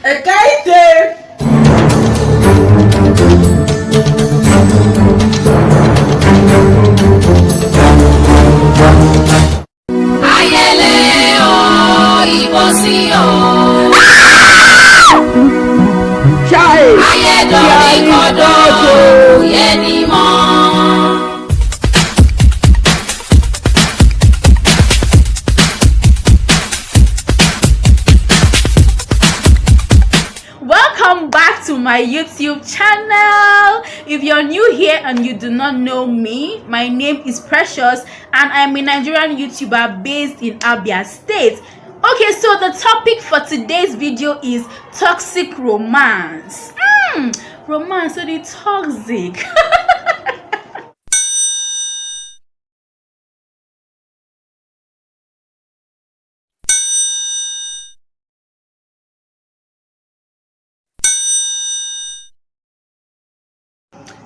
Ekaite. Ayele o ibosi o. Chai. Ayedori kodo yenimo. Welcome back to my YouTube channel. If you're new here and you do not know me, my name is Precious and I'm a Nigerian YouTuber based in Abia State. Okay, so the topic for today's video is toxic romance. Romance, so the toxic.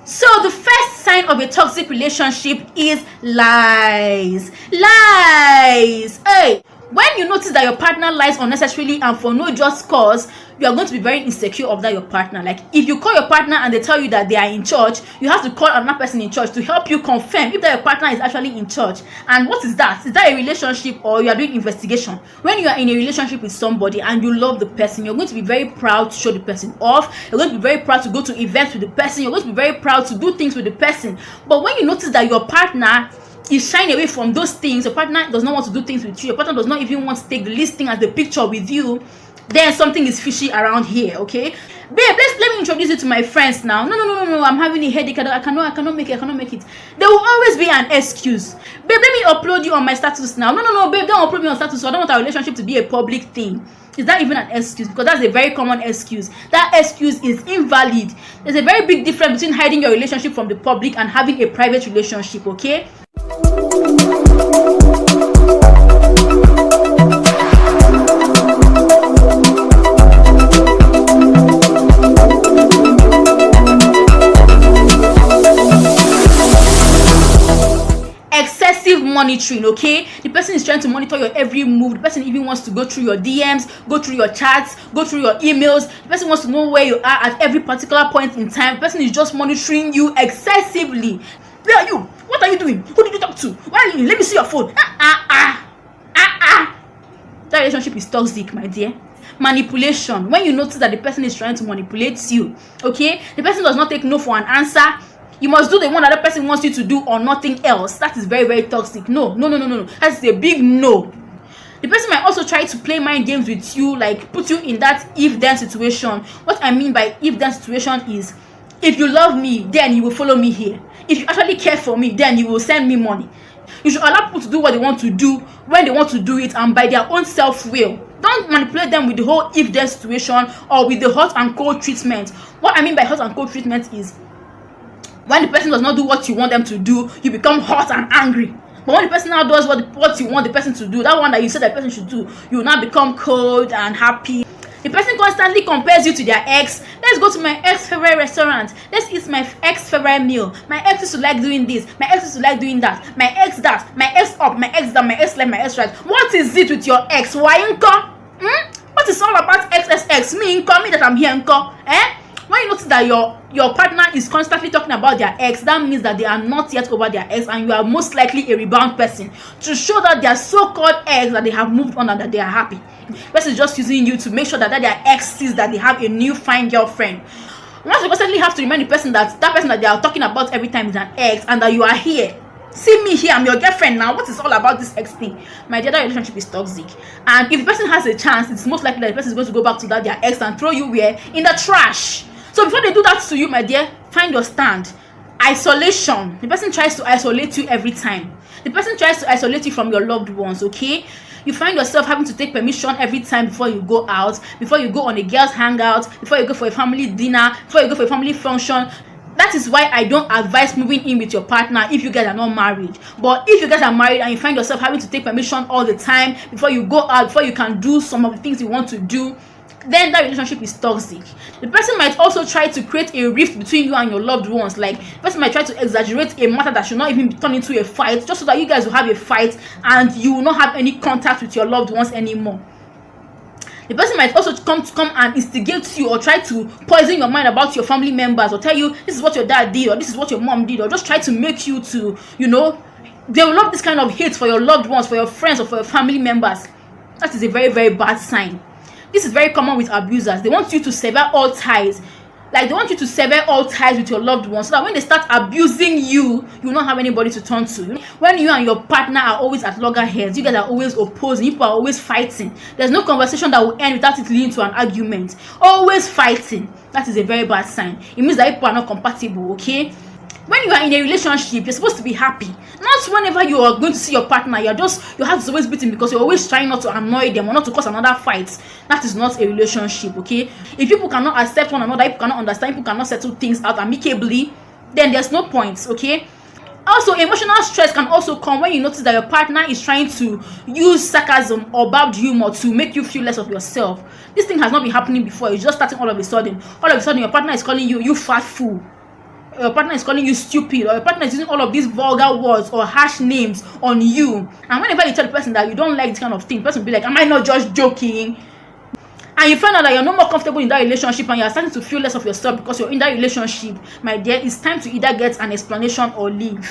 So the first sign of a toxic relationship is lies. Hey, when you notice that your partner lies unnecessarily and for no just cause, you are going to be very insecure of that your partner. Like if you call your partner and they tell you that they are in church, you have to call another person in church to help you confirm if that your partner is actually in church. And what is that? Is that a relationship or you are doing investigation? When you are in a relationship with somebody and you love the person, you're going to be very proud to show the person off. You're going to be very proud to go to events with the person. You're going to be very proud to do things with the person. But when you notice that your partner is shying away from those things, your partner does not want to do things with you, your partner does not even want to take the least thing as the picture with you, then something is fishy around here. Okay, babe, let me introduce you to my friends now. No, I'm having a headache. I cannot make it. There will always be an excuse. Babe, let me upload you on my status now. No, babe, don't upload me on status. So I don't want our relationship to be a public thing. Is that even an excuse? Because that's a very common excuse. That excuse is invalid. There's a very big difference between hiding your relationship from the public and having a private relationship. Okay. Excessive monitoring. Okay, the person is trying to monitor your every move. The person even wants to go through your DMs, go through your chats, go through your emails. The person wants to know where you are at every particular point in time. The person is just monitoring you excessively. Where are you? What are you doing? Who did you talk to? Why are you? Let me see your phone. That relationship is toxic, my dear. Manipulation. When you notice that the person is trying to manipulate you, okay, the person does not take no for an answer. You must do the one that the person wants you to do or nothing else. That is very, very toxic. No. That's a big no. The person might also try to play mind games with you, like put you in that if-then situation. What I mean by if-then situation is, if you love me, then you will follow me here. If you actually care for me, then you will send me money. You should allow people to do what they want to do when they want to do it and by their own self-will. Don't manipulate them with the whole if-then situation or with the hot and cold treatment. What I mean by hot and cold treatment is, when the person does not do what you want them to do, you become hot and angry. But when the person now does what you want the person to do, that one that you said that person should do, you will now become cold and happy. The person constantly compares you to their ex. Let's go to my ex favorite restaurant. Let's eat my ex favorite meal. My ex used to like doing this. My ex used to like doing that. My ex that. My ex up. My ex down. My ex left. My ex right. What is it with your ex? Why inko? What is all about XXX? Me inko? Me that I'm here inko? When you notice that your partner is constantly talking about their ex, that means that they are not yet over their ex and you are most likely a rebound person to show that their so-called ex that they have moved on and that they are happy. The person is just using you to make sure that their ex sees that they have a new fine girlfriend. Once you constantly have to remind the person that person that they are talking about every time is an ex and that you are here. See me here, I'm your girlfriend now. What is all about this ex thing? My dear, that relationship is toxic. And if the person has a chance, it's most likely that the person is going to go back to their ex and throw you where? In the trash. So before they do that to you, my dear, find your stand. Isolation. The person tries to isolate you every time. The person tries to isolate you from your loved ones, okay? You find yourself having to take permission every time before you go out, before you go on a girls' hangout, before you go for a family dinner, before you go for a family function. That is why I don't advise moving in with your partner if you guys are not married. But if you guys are married and you find yourself having to take permission all the time before you go out, before you can do some of the things you want to do, then that relationship is toxic. The person might also try to create a rift between you and your loved ones. Like, the person might try to exaggerate a matter that should not even turn into a fight, just so that you guys will have a fight and you will not have any contact with your loved ones anymore. The person might also come and instigate you or try to poison your mind about your family members, or tell you this is what your dad did, or this is what your mom did, or just try to make you to, they will love this kind of hate for your loved ones, for your friends, or for your family members. That is a very, very bad sign. This is very common with abusers. They want you to sever all ties. Like, they want you to sever all ties with your loved ones, so that when they start abusing you, you will not have anybody to turn to. When you and your partner are always at loggerheads, you guys are always opposing, people are always fighting. There's no conversation that will end without it leading to an argument. Always fighting. That is a very bad sign. It means that people are not compatible, okay? When you are in a relationship, you're supposed to be happy. Not whenever you are going to see your partner, your heart is always beating because you're always trying not to annoy them or not to cause another fight. That is not a relationship, okay? If people cannot accept one another, people cannot understand, people cannot settle things out amicably, then there's no point, okay? Also, emotional stress can also come when you notice that your partner is trying to use sarcasm or bad humor to make you feel less of yourself. This thing has not been happening before. It's just starting all of a sudden. All of a sudden, your partner is calling you fat fool. Your partner is calling you stupid, or your partner is using all of these vulgar words or harsh names on you. And whenever you tell the person that you don't like this kind of thing, the person will be like, am I not just joking? And you find out that you're no more comfortable in that relationship and you're starting to feel less of yourself because you're in that relationship. My dear, it's time to either get an explanation or leave.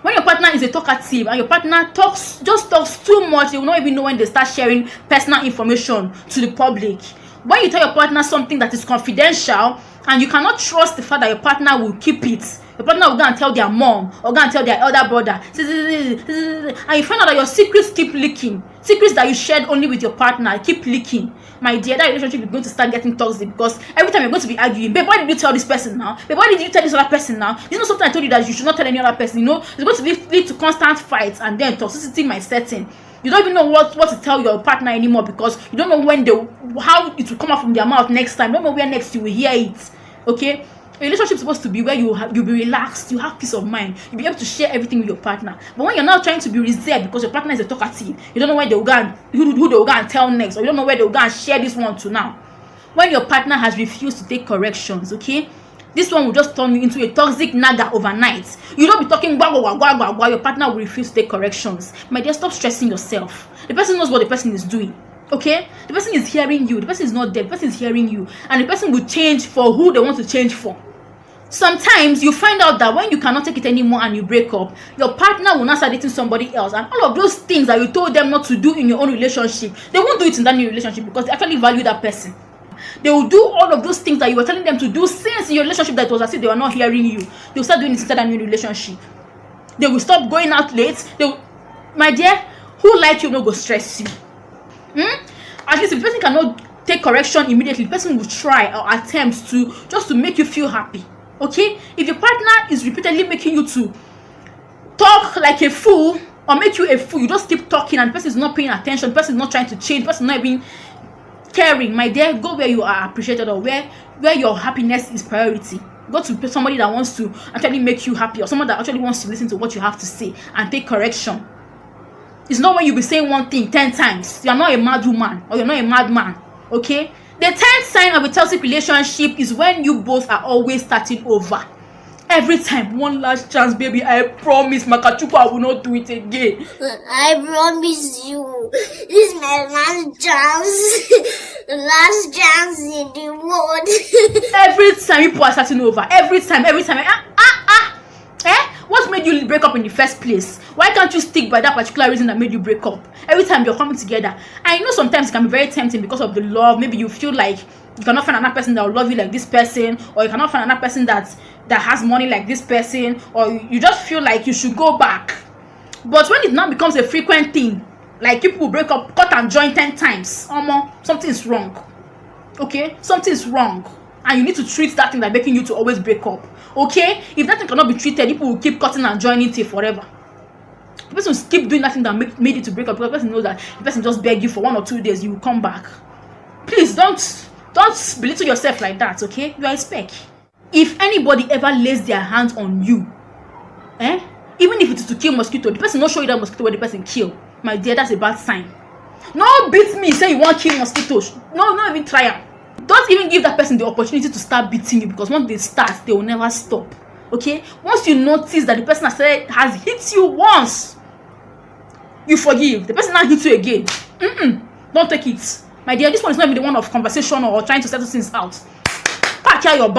When your partner is a talkative and your partner talks too much, they will not even know when they start sharing personal information to the public. When you tell your partner something that is confidential and you cannot trust the fact that your partner will keep it, your partner will go and tell their mom or go and tell their elder brother, and you find out that your secrets keep leaking. Secrets that you shared only with your partner keep leaking. My dear, that relationship is going to start getting toxic because every time you're going to be arguing, babe, why did you tell this person now? Babe, why did you tell this other person now? You know something I told you that you should not tell any other person, It's going to lead to constant fights, and then toxicity might set in. You don't even know what to tell your partner anymore because you don't know how it will come out from their mouth next time. You don't know where next you will hear it. Okay? A relationship is supposed to be where you'll be relaxed, you have peace of mind, you'll be able to share everything with your partner. But when you're now trying to be reserved because your partner is a talkative, you don't know where they'll go and who they'll go and tell next, or you don't know where they'll go and share this one to now. When your partner has refused to take corrections, okay? This one will just turn you into a toxic naga overnight. You don't be talking wah, your partner will refuse to take corrections. My dear, stop stressing yourself. The person knows what the person is doing. Okay? The person is hearing you. The person is not dead. The person is hearing you. And the person will change for who they want to change for. Sometimes you find out that when you cannot take it anymore and you break up, your partner will not start dating somebody else. And all of those things that you told them not to do in your own relationship, they won't do it in that new relationship because they actually value that person. They will do all of those things that you were telling them to do since in your relationship that it was as if they were not hearing you. They will start doing it inside that new relationship. They will stop going out late. My dear, who like you no go stress you? At least if the person cannot take correction immediately, the person will try or attempt to just to make you feel happy. Okay? If your partner is repeatedly making you to talk like a fool or make you a fool, you just keep talking and the person is not paying attention, the person is not trying to change, the person is not even caring. My dear, go where you are appreciated or where your happiness is priority. Go to somebody that wants to actually make you happy, or someone that actually wants to listen to what you have to say and take correction. It's not when you be saying one thing 10 times. You are not a mad woman or you're not a madman. Okay? The 10th sign of a toxic relationship is when you both are always starting over. Every time, one last chance, baby. I promise, Makachuku, I will not do it again. I promise you, this is my last chance. The last chance in the world. Every time people are starting over. Every time. What made you break up in the first place? Why can't you stick by that particular reason that made you break up? Every time you're coming together. I know sometimes it can be very tempting because of the love. Maybe you feel like you cannot find another person that will love you like this person, or you cannot find another person that has money like this person, or you just feel like you should go back. But when it now becomes a frequent thing, like people break up, cut and join 10 times, something is wrong. Okay? Something is wrong. And you need to treat that thing like making you to always break up. Okay? If that thing cannot be treated, people will keep cutting and joining till forever. The person will keep doing that thing that made it to break up because the person knows that the person just beg you for 1 or 2 days, you will come back. Please don't belittle yourself like that, okay? You are a speck. If anybody ever lays their hands on you, even if it is to kill mosquito, the person not show you that mosquito where the person kill. My dear, that's a bad sign. No beat me, say you want to kill mosquitoes. No, not even try it. Don't even give that person the opportunity to start beating you, because once they start, they will never stop. Okay? Once you notice that the person has hit you once, you forgive. The person now hits you again. Don't take it. My dear, this one is not even the one of conversation or trying to settle things out. Pack your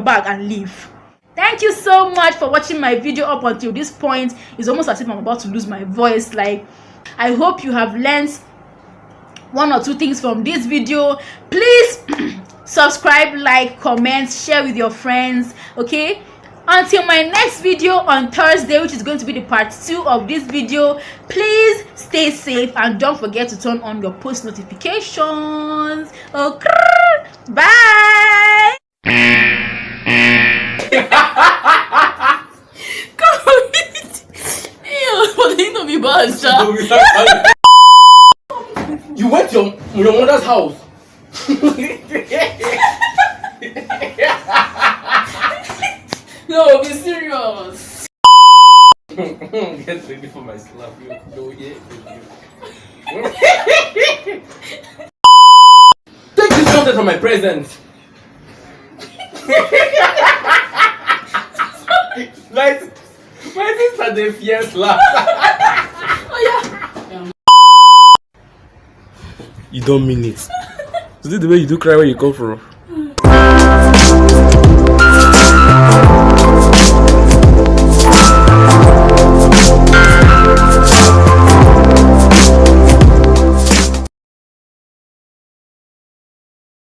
bag and leave. Thank you so much for watching my video up until this point. It's almost as if I'm about to lose my voice. Like, I hope you have learned one or two things from this video. Please subscribe, like, comment, share with your friends. Okay, until my next video on Thursday, which is going to be the part 2 of this video, please stay safe and don't forget to turn on your post notifications. Okay, bye. You went to your mother's house. No, be serious. Get ready for my slap. Take this content from my present. Like, my sister, the fierce laugh. You don't mean it. Is it the way you do cry when you come from?